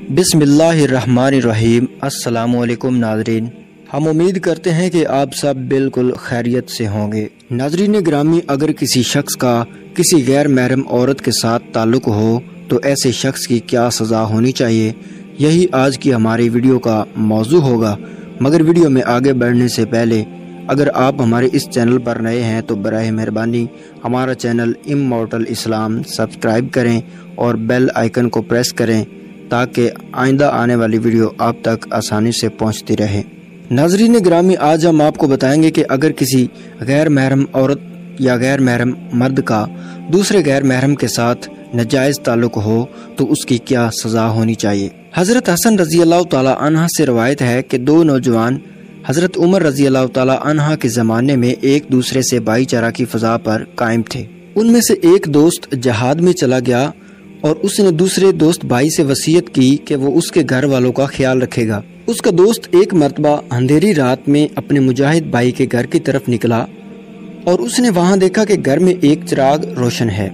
बिस्मिल्लाहिर्रहमानिर्रहीम। अस्सलामुअलैकुम नाज़रीन, हम उम्मीद करते हैं कि आप सब बिल्कुल खैरियत से होंगे। नाज़रीन ग्रामी, अगर किसी शख्स का किसी गैर महरम औरत के साथ ताल्लुक़ हो तो ऐसे शख्स की क्या सज़ा होनी चाहिए, यही आज की हमारी वीडियो का मौजू होगा। मगर वीडियो में आगे बढ़ने से पहले अगर आप हमारे इस चैनल पर नए हैं तो बराए मेहरबानी हमारा चैनल इमॉर्टल इस्लाम सब्सक्राइब करें और बेल आइकन को प्रेस करें ताकि आइंदा आने वाली वीडियो आप तक आसानी से पहुंचती रहे। नाज़रीन ग्रामी, आज हम आपको बताएंगे कि अगर किसी गैर महरम औरत या गैर महरम मर्द का दूसरे गैर महरम के साथ नाजायज़ ताल्लुक़ हो तो उसकी क्या सज़ा होनी चाहिए। हज़रत हसन रज़ी अल्लाह तआला अन्हा से रवायत है कि दो नौजवान हज़रत उमर रज़ी अल्लाह तआला अन्हा के ज़माने में एक दूसरे से भाईचारा की फ़ज़ा पर कायम थे। उनमें से एक दोस्त जहाद में चला गया और उसने दूसरे दोस्त भाई से वसीयत की कि वो उसके घर वालों का ख्याल रखेगा। उसका दोस्त एक मर्तबा अंधेरी रात में अपने मुजाहिद भाई के घर की तरफ निकला और उसने वहां देखा कि घर में एक चिराग रोशन है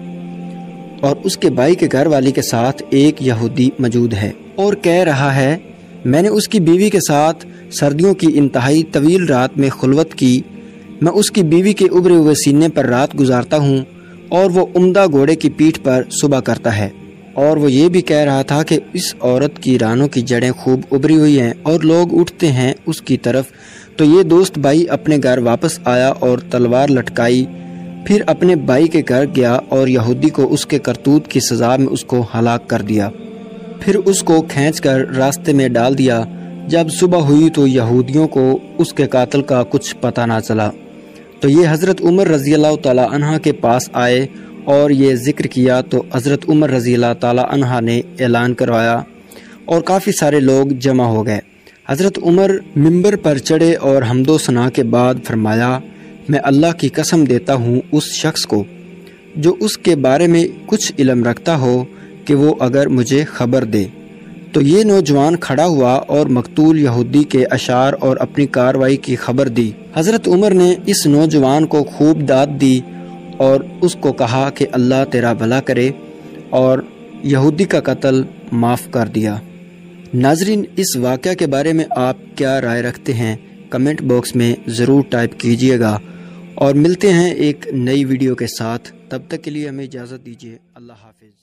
और उसके भाई के घर वाली के साथ एक यहूदी मौजूद है और कह रहा है, मैंने उसकी बीवी के साथ सर्दियों की इंतहाई तवील रात में खुलवत की। मैं उसकी बीवी के उभरे हुए सीने पर रात गुजारता हूँ और वो उम्दा घोड़े की पीठ पर सुबह करता है। और वो ये भी कह रहा था कि इस औरत की रानों की जड़ें खूब उभरी हुई हैं और लोग उठते हैं उसकी तरफ। तो ये दोस्त भाई अपने घर वापस आया और तलवार लटकाई, फिर अपने भाई के घर गया और यहूदी को उसके करतूत की सज़ा में उसको हलाक कर दिया। फिर उसको खींचकर रास्ते में डाल दिया। जब सुबह हुई तो यहूदियों को उसके कातिल का कुछ पता ना चला। तो ये हज़रत उमर रज़ी अल्लाह तआला अन्हा के पास आए और ये ज़िक्र किया तो हज़रत उमर रज़ी अल्लाह तआला अन्हा ने ऐलान करवाया और काफ़ी सारे लोग जमा हो गए। हज़रत उमर मिंबर पर चढ़े और हम्दो सना के बाद फरमाया, मैं अल्लाह की कसम देता हूँ उस शख्स को जो उसके बारे में कुछ इल्म रखता हो कि वो अगर मुझे खबर दे। तो ये नौजवान खड़ा हुआ और मकतूल यहूदी के अशार और अपनी कार्रवाई की खबर दी। हज़रत उमर ने इस नौजवान को खूब दाद दी और उसको कहा कि अल्लाह तेरा भला करे, और यहूदी का कत्ल माफ़ कर दिया। नाज़रीन, इस वाक़या के बारे में आप क्या राय रखते हैं कमेंट बॉक्स में ज़रूर टाइप कीजिएगा और मिलते हैं एक नई वीडियो के साथ। तब तक के लिए हमें इजाज़त दीजिए। अल्लाह हाफ़िज़।